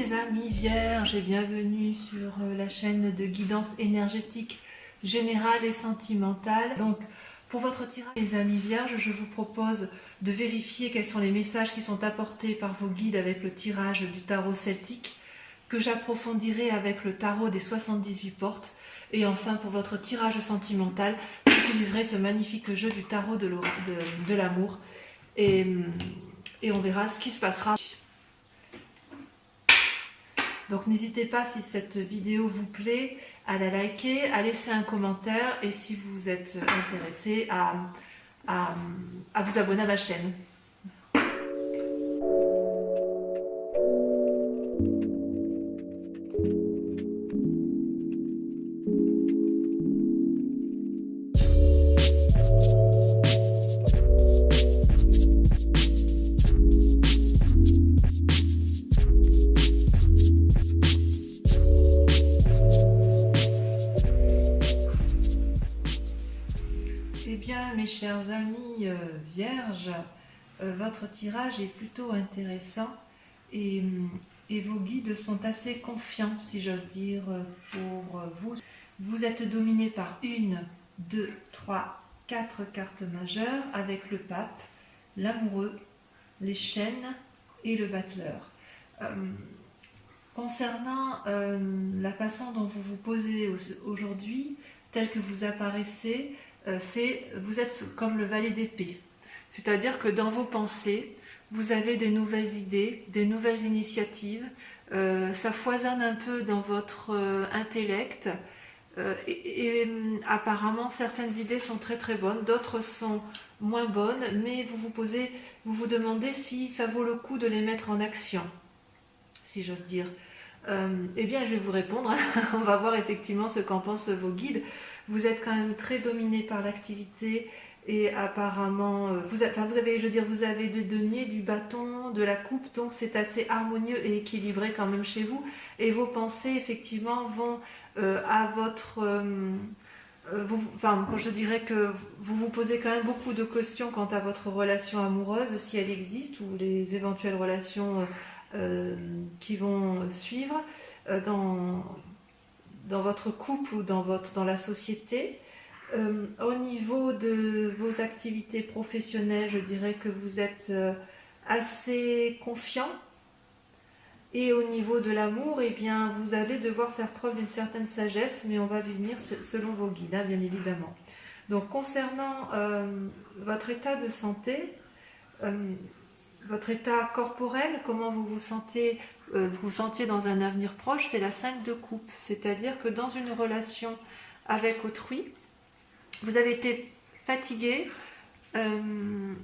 mes amis vierges et bienvenue sur la chaîne de guidance énergétique générale et sentimentale. Donc pour votre tirage mes amis vierges, je vous propose de vérifier quels sont les messages qui sont apportés par vos guides avec le tirage du tarot celtique que j'approfondirai avec le tarot des 78 portes. Et enfin pour votre tirage sentimental, j'utiliserai ce magnifique jeu du tarot de l'amour et on verra ce qui se passera. Donc n'hésitez pas, si cette vidéo vous plaît, à la liker, à laisser un commentaire et si vous êtes intéressé à vous abonner à ma chaîne. Eh bien, mes chers amis vierges, votre tirage est plutôt intéressant et vos guides sont assez confiants, si j'ose dire, pour vous. Vous êtes dominé par 1, 2, 3, 4 cartes majeures avec le pape, l'amoureux, les chaînes et le battleur. Concernant la façon dont vous vous posez aujourd'hui, tel que vous apparaissez, vous êtes comme le valet d'épée. C'est-à-dire que dans vos pensées, vous avez des nouvelles idées, des nouvelles initiatives, ça foisonne un peu dans votre intellect, apparemment certaines idées sont très très bonnes, d'autres sont moins bonnes, mais vous vous demandez si ça vaut le coup de les mettre en action, si j'ose dire. Eh bien, je vais vous répondre. On va voir effectivement ce qu'en pensent vos guides. Vous êtes quand même très dominé par l'activité et apparemment, vous avez du denier, du bâton, de la coupe, donc c'est assez harmonieux et équilibré quand même chez vous. Et vos pensées, effectivement, vont à votre... je dirais que vous vous posez quand même beaucoup de questions quant à votre relation amoureuse, si elle existe, ou les éventuelles relations qui vont suivre dans votre couple ou dans la société. Au niveau de vos activités professionnelles, je dirais que vous êtes assez confiant. Et au niveau de l'amour, eh bien, vous allez devoir faire preuve d'une certaine sagesse, mais on va y venir selon vos guides, hein, bien évidemment. Donc, concernant votre état de santé, votre état corporel, comment vous vous sentiez dans un avenir proche, c'est la 5 de coupe. C'est-à-dire que dans une relation avec autrui, vous avez été fatigué d'une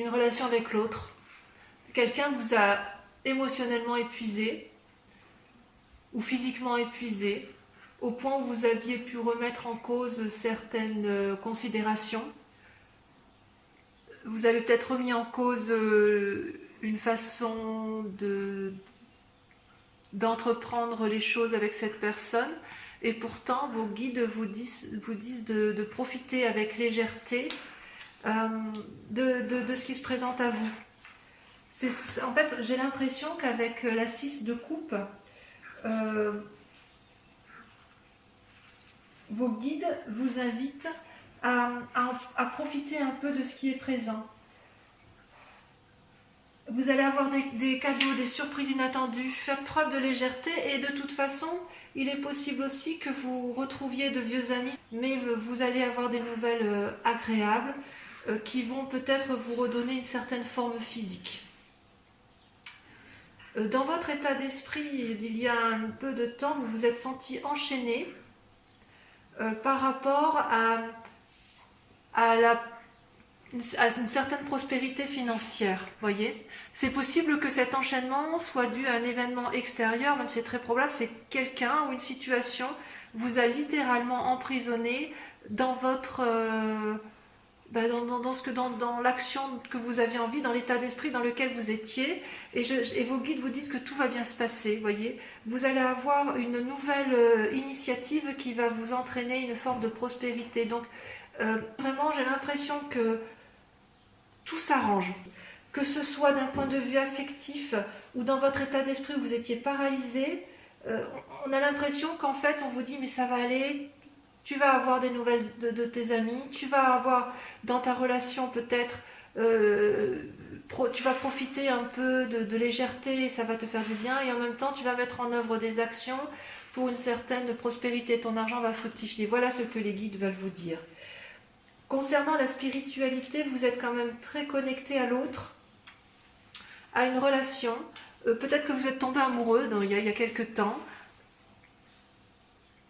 relation avec l'autre. Quelqu'un vous a émotionnellement épuisé ou physiquement épuisé, au point où vous aviez pu remettre en cause certaines considérations. Vous avez peut-être remis en cause une façon d'entreprendre les choses avec cette personne, et pourtant vos guides vous disent de profiter avec légèreté de ce qui se présente à vous. En fait, j'ai l'impression qu'avec la 6 de coupe, vos guides vous invitent à profiter un peu de ce qui est présent. Vous allez avoir des cadeaux, des surprises inattendues, faire preuve de légèreté, et de toute façon, il est possible aussi que vous retrouviez de vieux amis, mais vous allez avoir des nouvelles agréables qui vont peut-être vous redonner une certaine forme physique. Dans votre état d'esprit, il y a un peu de temps, vous vous êtes senti enchaîné par rapport à une certaine prospérité financière, voyez. C'est possible que cet enchaînement soit dû à un événement extérieur, même c'est très probable, c'est quelqu'un ou une situation vous a littéralement emprisonné dans votre... dans l'action que vous aviez envie, dans l'état d'esprit dans lequel vous étiez, et vos guides vous disent que tout va bien se passer, voyez. Vous allez avoir une nouvelle initiative qui va vous entraîner une forme de prospérité. Donc, vraiment, j'ai l'impression que tout s'arrange. que ce soit d'un point de vue affectif ou dans votre état d'esprit où vous étiez paralysé, on a l'impression qu'en fait on vous dit mais ça va aller, tu vas avoir des nouvelles de tes amis, tu vas avoir dans ta relation peut-être, tu vas profiter un peu de légèreté, ça va te faire du bien, et en même temps tu vas mettre en œuvre des actions pour une certaine prospérité, ton argent va fructifier. Voilà ce que les guides veulent vous dire. Concernant la spiritualité, vous êtes quand même très connecté à l'autre, à une relation. Peut-être que vous êtes tombé amoureux il y a quelques temps,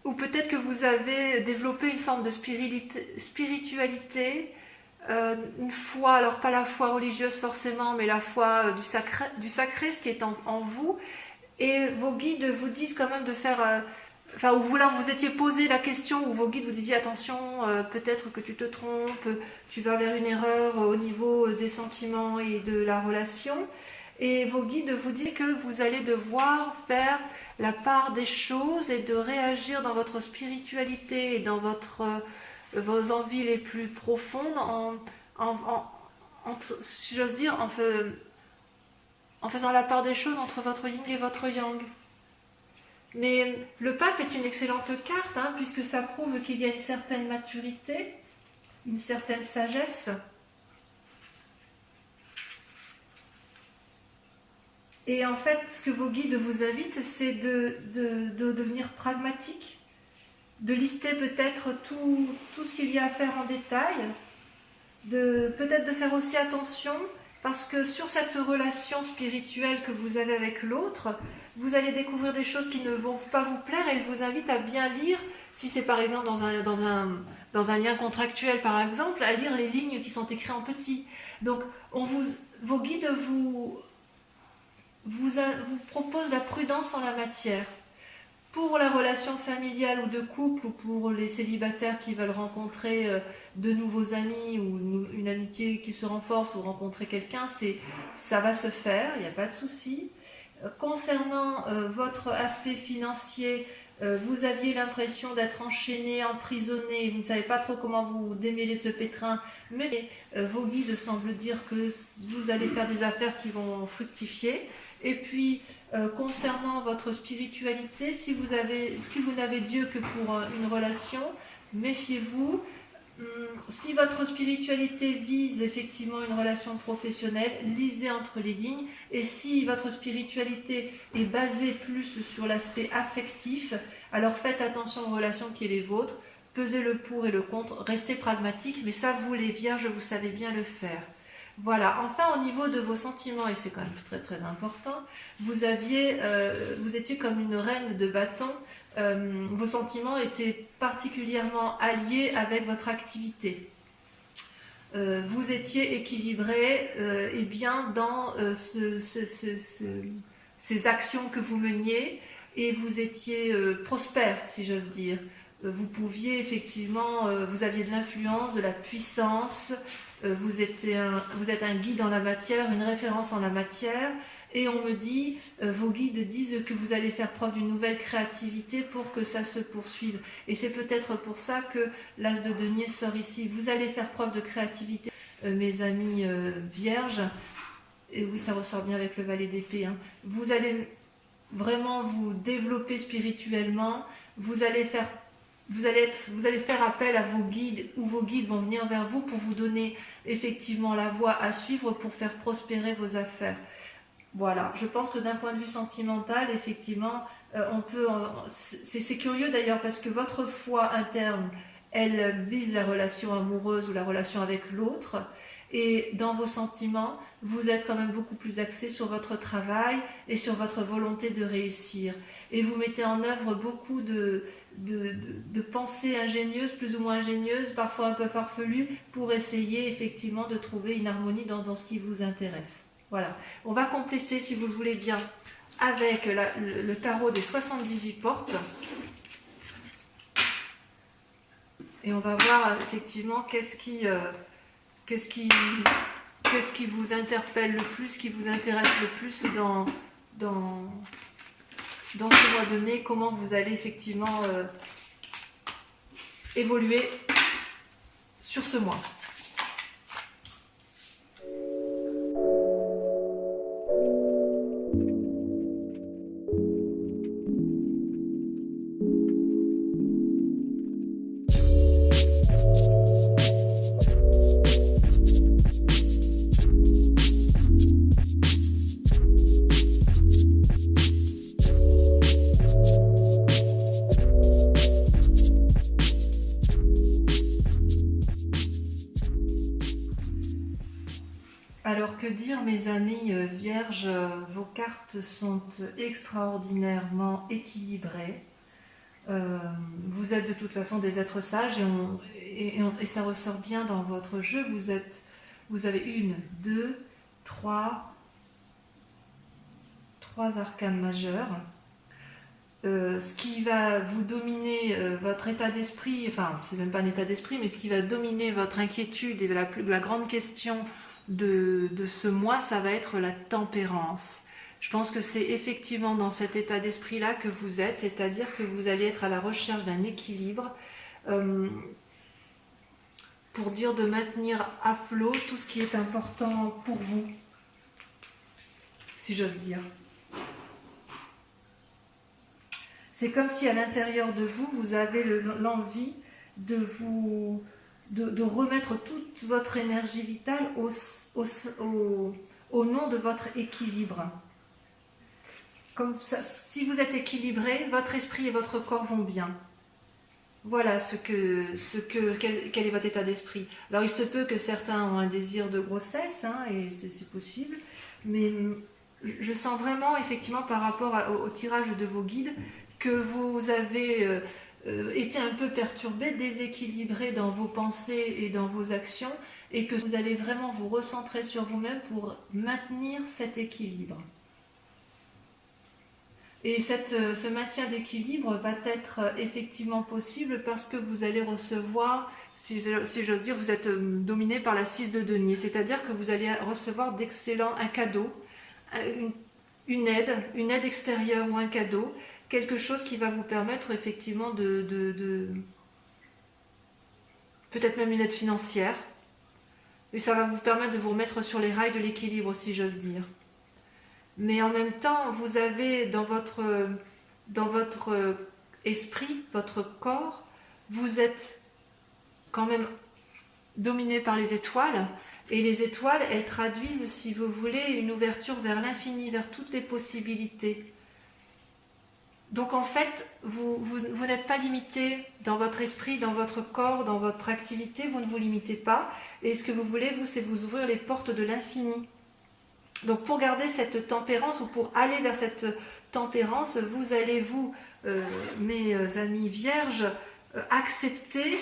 ou peut-être que vous avez développé une forme de spiritualité, une foi, alors pas la foi religieuse forcément, mais la foi du sacré, ce qui est en vous. Et vos guides vous disent quand même de faire... ou vous étiez posé la question, où vos guides vous disaient attention, peut-être que tu te trompes, tu vas vers une erreur au niveau des sentiments et de la relation. Et vos guides vous disent que vous allez devoir faire la part des choses et de réagir dans votre spiritualité et dans vos envies les plus profondes si j'ose dire, en faisant la part des choses entre votre yin et votre yang. Mais le pape est une excellente carte, puisque ça prouve qu'il y a une certaine maturité, une certaine sagesse. Et en fait, ce que vos guides vous invitent, c'est de devenir pragmatique, de lister peut-être tout ce qu'il y a à faire en détail, peut-être de faire aussi attention, parce que sur cette relation spirituelle que vous avez avec l'autre, vous allez découvrir des choses qui ne vont pas vous plaire, et elle vous invite à bien lire, si c'est par exemple dans un lien contractuel par exemple, à lire les lignes qui sont écrites en petit. Donc vos guides vous proposent la prudence en la matière. Pour la relation familiale ou de couple, ou pour les célibataires qui veulent rencontrer de nouveaux amis, ou une amitié qui se renforce, ou rencontrer quelqu'un, ça va se faire, il n'y a pas de souci. Concernant votre aspect financier, vous aviez l'impression d'être enchaîné, emprisonné, vous ne savez pas trop comment vous démêler de ce pétrin, mais vos guides semblent dire que vous allez faire des affaires qui vont fructifier. Et puis, concernant votre spiritualité, si vous n'avez Dieu que pour une relation, méfiez-vous. Si votre spiritualité vise effectivement une relation professionnelle, lisez entre les lignes. Et si votre spiritualité est basée plus sur l'aspect affectif, alors faites attention aux relations qui sont les vôtres, pesez le pour et le contre, restez pragmatique, mais ça, vous les vierges, vous savez bien le faire. Voilà, enfin au niveau de vos sentiments, et c'est quand même très très important, vous étiez comme une reine de bâton, vos sentiments étaient particulièrement alliés avec votre activité. Vous étiez équilibré et bien dans ces actions que vous meniez, et vous étiez prospère, si j'ose dire. Vous pouviez effectivement, vous aviez de l'influence, de la puissance, vous êtes un guide en la matière, une référence en la matière, et on me dit, vos guides disent que vous allez faire preuve d'une nouvelle créativité pour que ça se poursuive. Et c'est peut-être pour ça que l'as de denier sort ici. Vous allez faire preuve de créativité, mes amis vierges, et oui, ça ressort bien avec le valet d'épée. Vous allez vraiment vous développer spirituellement, vous allez faire appel à vos guides, ou vos guides vont venir vers vous pour vous donner effectivement la voie à suivre pour faire prospérer vos affaires. Voilà, je pense que d'un point de vue sentimental, effectivement, c'est curieux d'ailleurs, parce que votre foi interne, elle vise la relation amoureuse ou la relation avec l'autre, et dans vos sentiments, vous êtes quand même beaucoup plus axé sur votre travail et sur votre volonté de réussir. Et vous mettez en œuvre beaucoup de pensées ingénieuses, plus ou moins ingénieuses, parfois un peu farfelues, pour essayer effectivement de trouver une harmonie dans ce qui vous intéresse. Voilà. On va compléter, si vous le voulez bien, avec le tarot des 78 portes. Et on va voir effectivement qu'est-ce qui vous interpelle le plus, qui vous intéresse le plus dans ce mois de mai, comment vous allez effectivement évoluer sur ce mois. dire, mes amis vierges, vos cartes sont extraordinairement équilibrées. Vous êtes de toute façon des êtres sages et ça ressort bien dans votre jeu. Vous avez une, deux, trois arcanes majeurs. Ce qui va vous dominer votre état d'esprit, enfin c'est même pas un état d'esprit, mais ce qui va dominer votre inquiétude et la grande question de ce mois, ça va être la tempérance. Je pense que c'est effectivement dans cet état d'esprit-là que vous êtes, c'est-à-dire que vous allez être à la recherche d'un équilibre pour dire de maintenir à flot tout ce qui est important pour vous, si j'ose dire. C'est comme si à l'intérieur de vous, vous avez l'envie de remettre toute votre énergie vitale au nom de votre équilibre. Comme ça, si vous êtes équilibré, votre esprit et votre corps vont bien. Voilà quel est votre état d'esprit. Alors il se peut que certains ont un désir de grossesse, hein, et c'est possible, mais je sens vraiment effectivement par rapport au tirage de vos guides que vous avez été un peu perturbé, déséquilibré dans vos pensées et dans vos actions, et que vous allez vraiment vous recentrer sur vous-même pour maintenir cet équilibre. Et ce maintien d'équilibre va être effectivement possible parce que vous allez recevoir, si j'ose dire, vous êtes dominé par la 6 de denier, c'est-à-dire que vous allez recevoir un cadeau, une aide extérieure ou un cadeau, quelque chose qui va vous permettre effectivement peut-être même une aide financière, et ça va vous permettre de vous remettre sur les rails de l'équilibre, si j'ose dire. Mais en même temps, vous avez dans votre esprit, votre corps, vous êtes quand même dominé par les étoiles, et les étoiles, elles traduisent, si vous voulez, une ouverture vers l'infini, vers toutes les possibilités. Donc en fait, vous n'êtes pas limité dans votre esprit, dans votre corps, dans votre activité, vous ne vous limitez pas. Et ce que vous voulez, vous, c'est vous ouvrir les portes de l'infini. Donc pour garder cette tempérance, ou pour aller vers cette tempérance, vous allez, mes amis vierges, accepter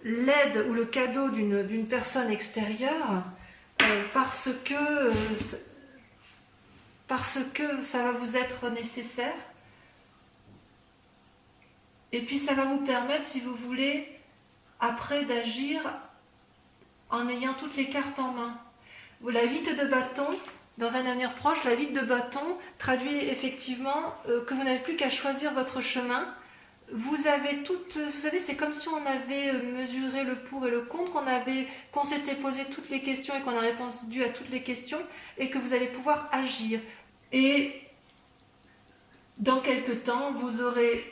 l'aide ou le cadeau d'une personne extérieure parce que ça va vous être nécessaire. Et puis ça va vous permettre, si vous voulez, après d'agir en ayant toutes les cartes en main. La 8 de bâton, dans un avenir proche, la 8 de bâton traduit effectivement que vous n'avez plus qu'à choisir votre chemin. Vous avez vous savez, c'est comme si on avait mesuré le pour et le contre, qu'on s'était posé toutes les questions et qu'on a répondu à toutes les questions, et que vous allez pouvoir agir. Et dans quelque temps, vous aurez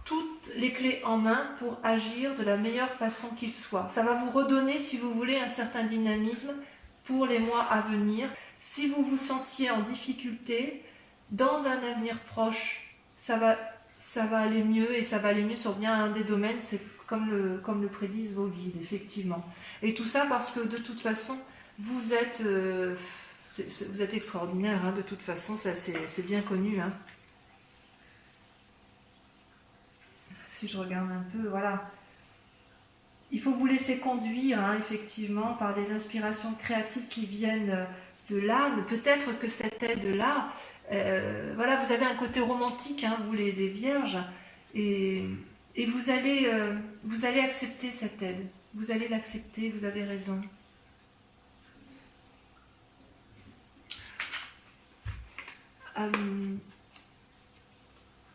toutes les clés en main pour agir de la meilleure façon qu'il soit. Ça va vous redonner, si vous voulez, un certain dynamisme pour les mois à venir. Si vous vous sentiez en difficulté, dans un avenir proche, ça va aller mieux, et ça va aller mieux sur bien un des domaines, c'est comme le prédisent vos guides, effectivement. Et tout ça parce que de toute façon, vous êtes extraordinaire, hein, de toute façon, ça c'est bien connu, hein. Si je regarde un peu, voilà. Il faut vous laisser conduire, hein, effectivement, par des inspirations créatives qui viennent de l'âme. Peut-être que cette aide-là, voilà, vous avez un côté romantique, hein, vous les vierges, et vous allez accepter cette aide. Vous allez l'accepter, vous avez raison.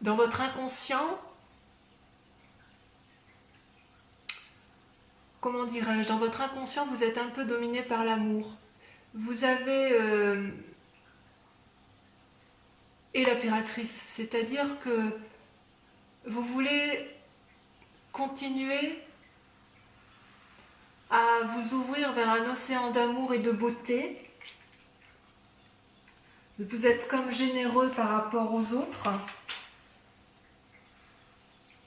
Dans votre inconscient, comment dirais-je, dans votre inconscient, vous êtes un peu dominé par l'amour. Vous avez et la piratrice, c'est-à-dire que vous voulez continuer à vous ouvrir vers un océan d'amour et de beauté. Vous êtes comme généreux par rapport aux autres.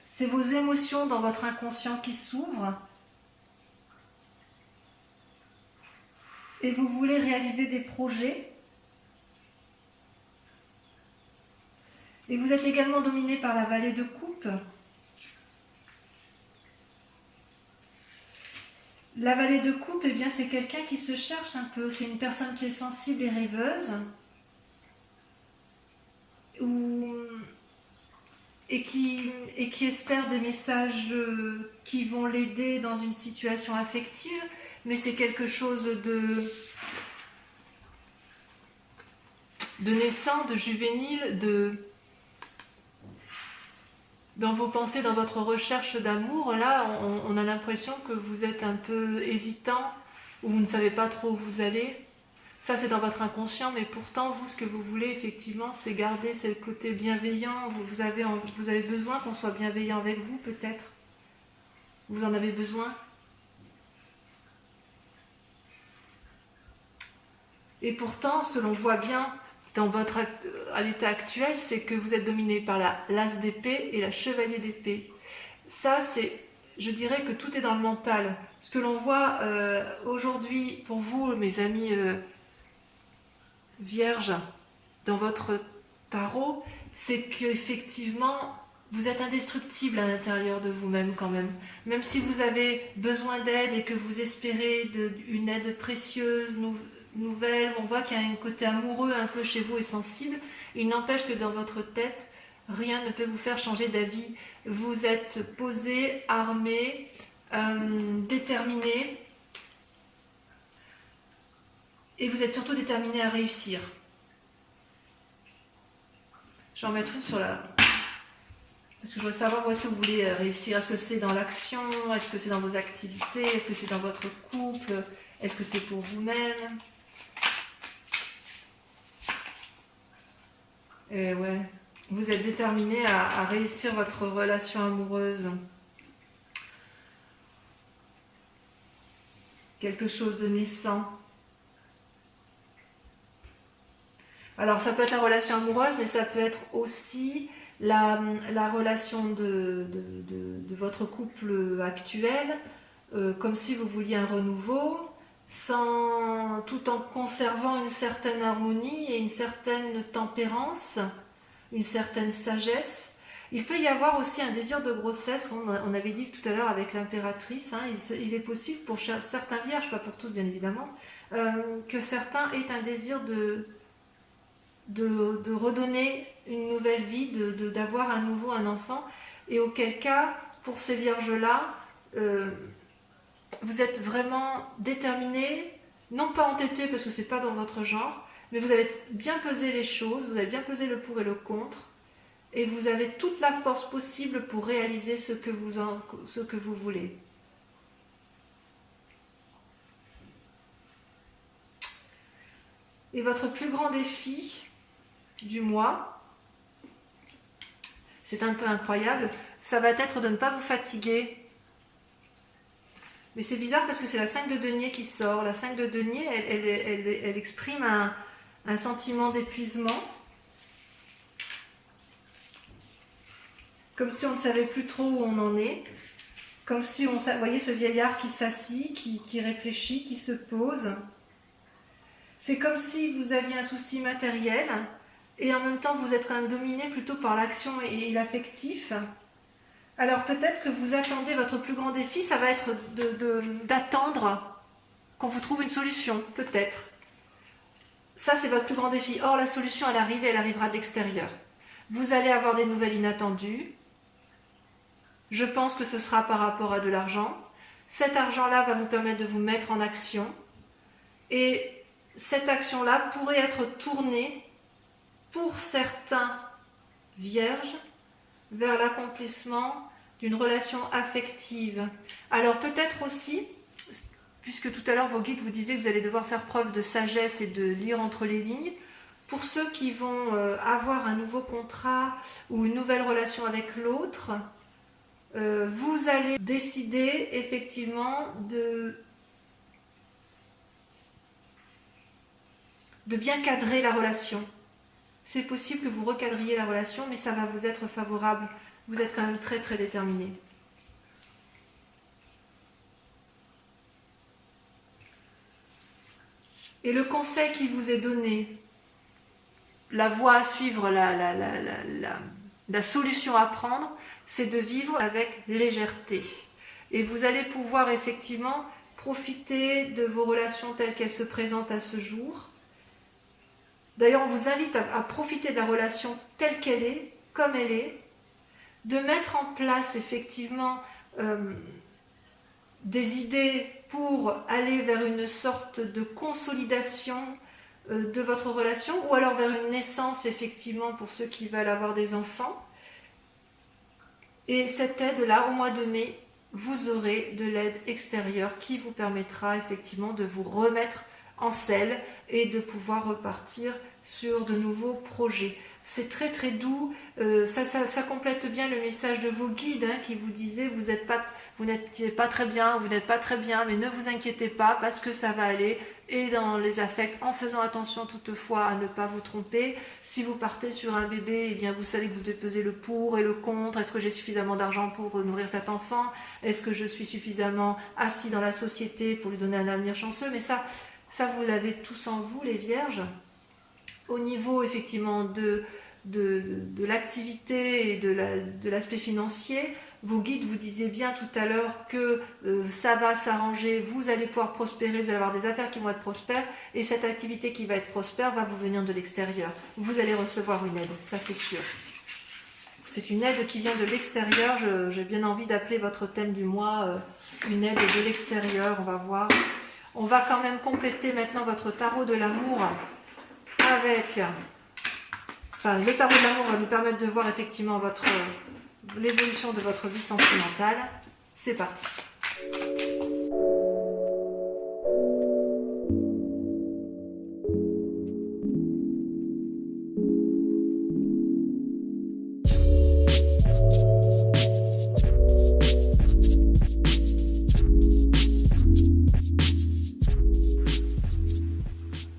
C'est vos émotions dans votre inconscient qui s'ouvrent. et vous voulez réaliser des projets. Et vous êtes également dominé par la vallée de coupe. La vallée de coupe, eh bien, c'est quelqu'un qui se cherche un peu. C'est une personne qui est sensible et rêveuse. Et qui espère des messages qui vont l'aider dans une situation affective. Mais c'est quelque chose de naissant, de juvénile, dans vos pensées, dans votre recherche d'amour. Là, on a l'impression que vous êtes un peu hésitant, ou vous ne savez pas trop où vous allez. Ça, c'est dans votre inconscient, mais pourtant, vous, ce que vous voulez, effectivement, c'est garder ce côté bienveillant. Vous avez besoin qu'on soit bienveillant avec vous, peut-être. Vous en avez besoin. Et pourtant, ce que l'on voit bien à l'état actuel, c'est que vous êtes dominé par l'as d'épée et la chevalier d'épée. Ça, je dirais que tout est dans le mental. Ce que l'on voit aujourd'hui, pour vous, mes amis vierges, dans votre tarot, c'est qu'effectivement, vous êtes indestructible à l'intérieur de vous-même quand même. Même si vous avez besoin d'aide et que vous espérez une aide précieuse, nouvelle, on voit qu'il y a un côté amoureux un peu chez vous et sensible. Il n'empêche que dans votre tête, rien ne peut vous faire changer d'avis. Vous êtes posé, armé, déterminé, et vous êtes surtout déterminé à réussir. Je vais en mettre une sur la... Parce que je veux savoir où est-ce que vous voulez réussir. Est-ce que c'est dans l'action? Est-ce que c'est dans vos activités? Est-ce que c'est dans votre couple? Est-ce que c'est pour vous-même? Et ouais, vous êtes déterminé à réussir votre relation amoureuse. Quelque chose de naissant. Alors ça peut être la relation amoureuse, mais ça peut être aussi la relation de votre couple actuel, comme si vous vouliez un renouveau, tout en conservant une certaine harmonie et une certaine tempérance, une certaine sagesse. Il peut y avoir aussi un désir de grossesse, on avait dit tout à l'heure avec l'impératrice, hein, il est possible pour certains vierges, pas pour tous bien évidemment, que certains aient un désir de redonner une nouvelle vie, d'avoir à nouveau un enfant, et auquel cas, pour ces vierges-là, vous êtes vraiment déterminés, non pas entêtés parce que c'est pas dans votre genre, mais vous avez bien pesé les choses, vous avez bien pesé le pour et le contre, et vous avez toute la force possible pour réaliser ce que vous voulez. Et votre plus grand défi du mois, c'est un peu incroyable, ça va être de ne pas vous fatiguer. Mais c'est bizarre parce que c'est la 5 de denier qui sort. La 5 de denier, elle exprime un sentiment d'épuisement, comme si on ne savait plus trop où on en est, comme si vous voyez ce vieillard qui s'assit, qui réfléchit, qui se pose. C'est comme si vous aviez un souci matériel, et en même temps vous êtes quand même dominé plutôt par l'action et l'affectif. Alors peut-être que vous attendez, votre plus grand défi, ça va être d'attendre qu'on vous trouve une solution, peut-être. Ça, c'est votre plus grand défi. Or, la solution, elle arrive et elle arrivera de l'extérieur. Vous allez avoir des nouvelles inattendues. Je pense que ce sera par rapport à de l'argent. Cet argent-là va vous permettre de vous mettre en action. Et cette action-là pourrait être tournée, pour certains vierges, vers l'accomplissement d'une relation affective. Alors peut-être aussi, puisque tout à l'heure vos guides vous disaient que vous allez devoir faire preuve de sagesse et de lire entre les lignes, pour ceux qui vont avoir un nouveau contrat ou une nouvelle relation avec l'autre, vous allez décider effectivement de bien cadrer la relation. C'est possible que vous recadriez la relation, mais ça va vous être favorable. Vous êtes quand même très très déterminé. Et le conseil qui vous est donné, la voie à suivre, la solution à prendre, c'est de vivre avec légèreté. Et vous allez pouvoir effectivement profiter de vos relations telles qu'elles se présentent à ce jour. D'ailleurs, on vous invite à profiter de la relation telle qu'elle est, comme elle est, de mettre en place effectivement des idées pour aller vers une sorte de consolidation de votre relation, ou alors vers une naissance effectivement pour ceux qui veulent avoir des enfants. Et cette aide-là, au mois de mai, vous aurez de l'aide extérieure qui vous permettra effectivement de vous remettre en selle et de pouvoir repartir sur de nouveaux projets. C'est très très doux, ça complète bien le message de vos guides qui vous disaient vous n'êtes pas très bien, mais ne vous inquiétez pas parce que ça va aller. Et dans les affects, en faisant attention toutefois à ne pas vous tromper. Si vous partez sur un bébé, eh bien vous savez que vous devez peser le pour et le contre. Est-ce que j'ai suffisamment d'argent pour nourrir cet enfant? Est-ce que je suis suffisamment assis dans la société pour lui donner un avenir chanceux? Mais ça vous l'avez tous en vous, les vierges. Au niveau effectivement de l'activité et de l'aspect financier, vos guides vous disaient bien tout à l'heure que ça va s'arranger, vous allez pouvoir prospérer, vous allez avoir des affaires qui vont être prospères, et cette activité qui va être prospère va vous venir de l'extérieur. Vous allez recevoir une aide, ça c'est sûr. C'est une aide qui vient de l'extérieur. J'ai bien envie d'appeler votre thème du mois une aide de l'extérieur. On va voir. On va quand même compléter maintenant votre tarot de l'amour avec... Enfin, le tarot de l'amour va nous permettre de voir effectivement l'évolution de votre vie sentimentale. C'est parti.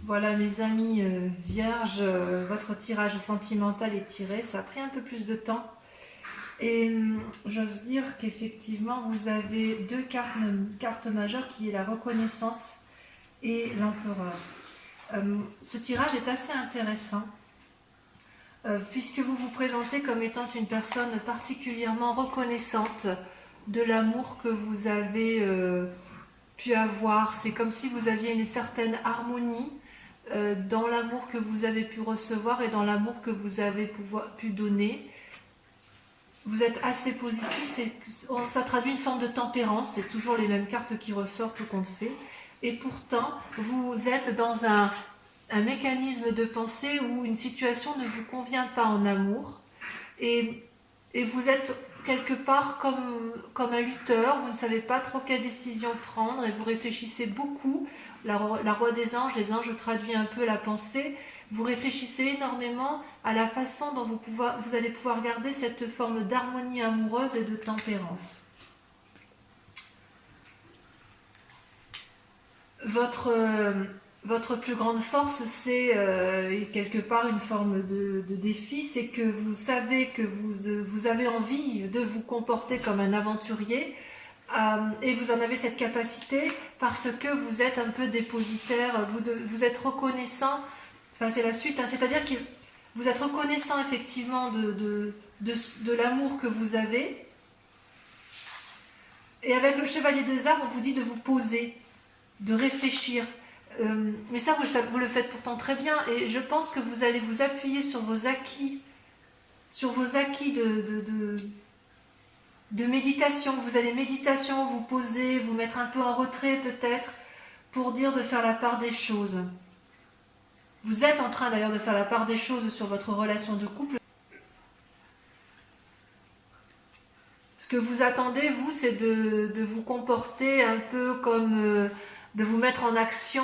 Voilà mes amis vierges, votre tirage sentimental est tiré. Ça a pris un peu plus de temps. Et j'ose dire qu'effectivement, vous avez deux cartes majeures qui est la reconnaissance et l'empereur. Ce tirage est assez intéressant puisque vous vous présentez comme étant une personne particulièrement reconnaissante de l'amour que vous avez pu avoir. C'est comme si vous aviez une certaine harmonie dans l'amour que vous avez pu recevoir et dans l'amour que vous avez pu donner. Vous êtes assez positif, ça traduit une forme de tempérance, c'est toujours les mêmes cartes qui ressortent au compte fait. Et pourtant, vous êtes dans un mécanisme de pensée où une situation ne vous convient pas en amour. Et vous êtes quelque part comme un lutteur, vous ne savez pas trop quelle décision prendre et vous réfléchissez beaucoup. La roi des anges, les anges traduisent un peu la pensée. Vous réfléchissez énormément à la façon dont vous allez pouvoir garder cette forme d'harmonie amoureuse et de tempérance. Votre plus grande force, c'est quelque part une forme de défi, c'est que vous savez que vous avez envie de vous comporter comme un aventurier et vous en avez cette capacité parce que vous êtes un peu dépositaire, vous êtes reconnaissant. Enfin, c'est la suite, c'est-à-dire que vous êtes reconnaissant effectivement de l'amour que vous avez. Et avec le chevalier des armes, on vous dit de vous poser, de réfléchir. Mais ça, vous le faites pourtant très bien. Et je pense que vous allez vous appuyer sur vos acquis de méditation. Vous allez méditation, vous poser, vous mettre un peu en retrait peut-être, pour dire de faire la part des choses. Vous êtes en train d'ailleurs de faire la part des choses sur votre relation de couple. Ce que vous attendez, vous, c'est de vous comporter un peu comme... de vous mettre en action,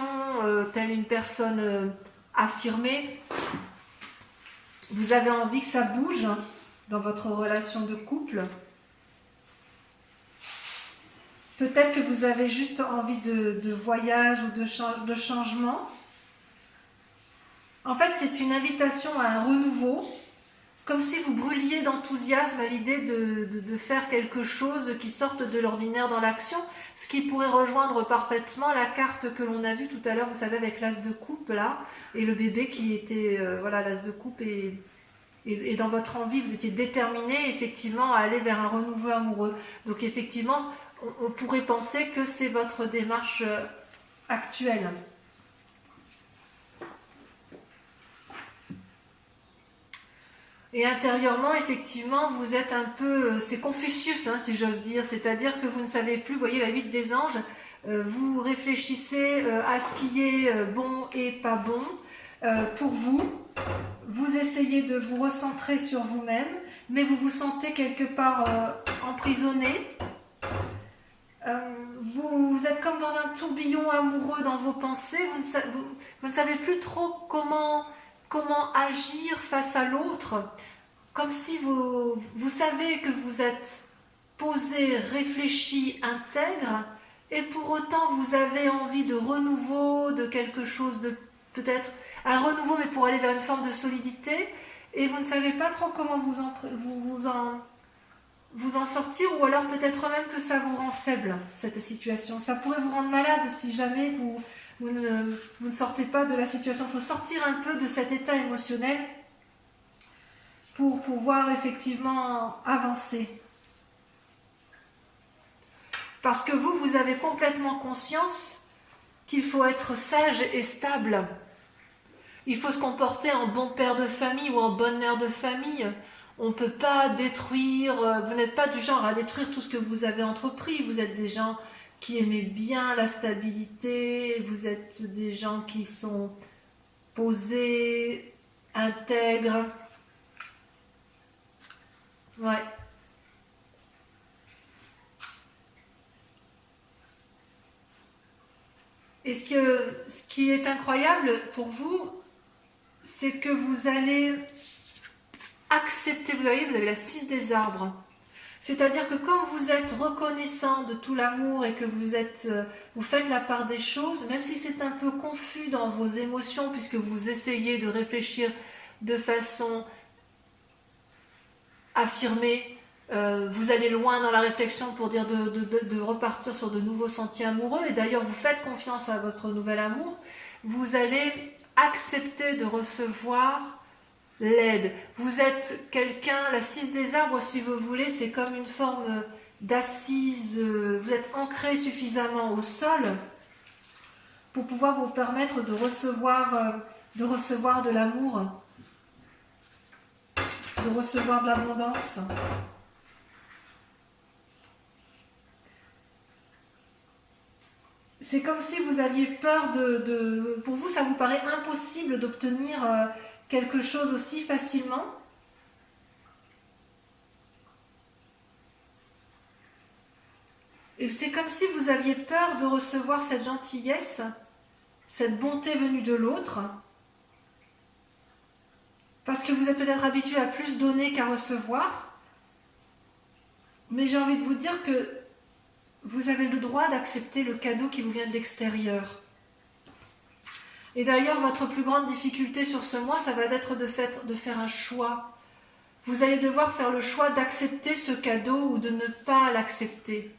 telle une personne affirmée. Vous avez envie que ça bouge dans votre relation de couple. Peut-être que vous avez juste envie de voyage ou de changement. En fait, c'est une invitation à un renouveau comme si vous brûliez d'enthousiasme à l'idée de faire quelque chose qui sorte de l'ordinaire dans l'action, ce qui pourrait rejoindre parfaitement la carte que l'on a vue tout à l'heure, vous savez, avec l'as de coupe là, et le bébé qui était, voilà, l'as de coupe, et dans votre envie, vous étiez déterminé effectivement à aller vers un renouveau amoureux. Donc effectivement, on pourrait penser que c'est votre démarche actuelle. Et intérieurement, effectivement, vous êtes un peu... c'est Confucius, hein, si j'ose dire. C'est-à-dire que vous ne savez plus, vous voyez la 8 des anges, vous réfléchissez à ce qui est bon et pas bon pour vous. Vous essayez de vous recentrer sur vous-même, mais vous vous sentez quelque part emprisonné. Vous êtes comme dans un tourbillon amoureux dans vos pensées. Vous ne savez plus trop comment agir face à l'autre, comme si vous savez que vous êtes posé, réfléchi, intègre, et pour autant vous avez envie de renouveau, de quelque chose de peut-être un renouveau, mais pour aller vers une forme de solidité, et vous ne savez pas trop comment vous en sortir, ou alors peut-être même que ça vous rend faible, cette situation. Ça pourrait vous rendre malade si jamais vous ne sortez pas de la situation. Il faut sortir un peu de cet état émotionnel pour pouvoir effectivement avancer. Parce que vous avez complètement conscience qu'il faut être sage et stable. Il faut se comporter en bon père de famille ou en bonne mère de famille. On ne peut pas détruire, vous n'êtes pas du genre à détruire tout ce que vous avez entrepris. Vous êtes des gens qui aimez bien la stabilité, vous êtes des gens qui sont posés, intègres. Ouais. Et ce qui est incroyable pour vous, c'est que vous allez accepter, vous avez la 6 des arbres. C'est-à-dire que quand vous êtes reconnaissant de tout l'amour et que vous faites la part des choses, même si c'est un peu confus dans vos émotions, puisque vous essayez de réfléchir de façon affirmée, vous allez loin dans la réflexion pour dire de repartir sur de nouveaux sentiers amoureux, et d'ailleurs vous faites confiance à votre nouvel amour, vous allez accepter de recevoir l'aide. Vous êtes quelqu'un, la 6 des arbres, si vous voulez, c'est comme une forme d'assise. Vous êtes ancré suffisamment au sol pour pouvoir vous permettre de recevoir de l'amour, de recevoir de l'abondance. C'est comme si vous aviez peur pour vous, ça vous paraît impossible d'obtenir quelque chose aussi facilement. Et c'est comme si vous aviez peur de recevoir cette gentillesse, cette bonté venue de l'autre, parce que vous êtes peut-être habitué à plus donner qu'à recevoir. Mais j'ai envie de vous dire que vous avez le droit d'accepter le cadeau qui vous vient de l'extérieur. Et d'ailleurs, votre plus grande difficulté sur ce mois, ça va être de faire un choix. Vous allez devoir faire le choix d'accepter ce cadeau ou de ne pas l'accepter.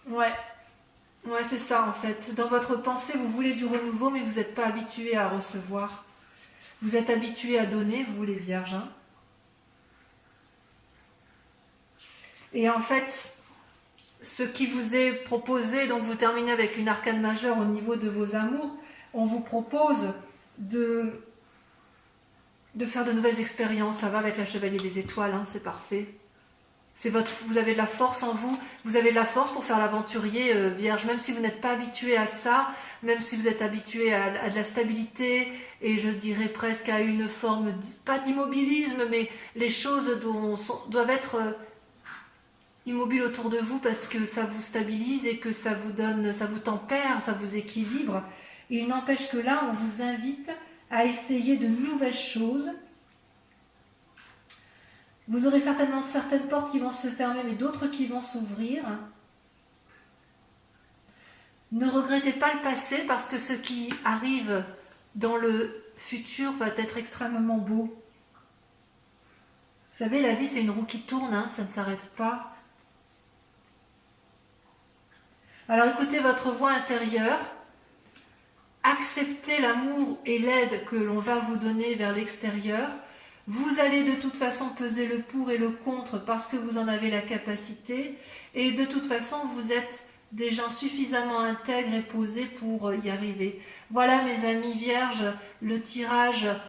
Ouais, c'est ça en fait. Dans votre pensée, vous voulez du renouveau, mais vous n'êtes pas habitué à recevoir. Vous êtes habitué à donner, vous les vierges. Hein. Et en fait, ce qui vous est proposé, donc vous terminez avec une arcane majeure au niveau de vos amours, on vous propose de faire de nouvelles expériences. Ça va avec la chevalier des étoiles, hein, c'est parfait. Vous avez de la force en vous, vous avez de la force pour faire l'aventurier vierge, même si vous n'êtes pas habitué à ça, même si vous êtes habitué à de la stabilité, et je dirais presque à une forme, pas d'immobilisme, mais les choses doivent être immobiles autour de vous parce que ça vous stabilise et que ça vous tempère, ça vous équilibre. Et il n'empêche que là, on vous invite à essayer de nouvelles choses. Vous aurez certainement certaines portes qui vont se fermer, mais d'autres qui vont s'ouvrir. Ne regrettez pas le passé parce que ce qui arrive dans le futur va être extrêmement beau. Vous savez, la vie c'est une roue qui tourne, hein, ça ne s'arrête pas. Alors écoutez votre voix intérieure, acceptez l'amour et l'aide que l'on va vous donner vers l'extérieur. Vous allez de toute façon peser le pour et le contre parce que vous en avez la capacité. Et de toute façon, vous êtes des gens suffisamment intègres et posés pour y arriver. Voilà mes amis vierges, le tirage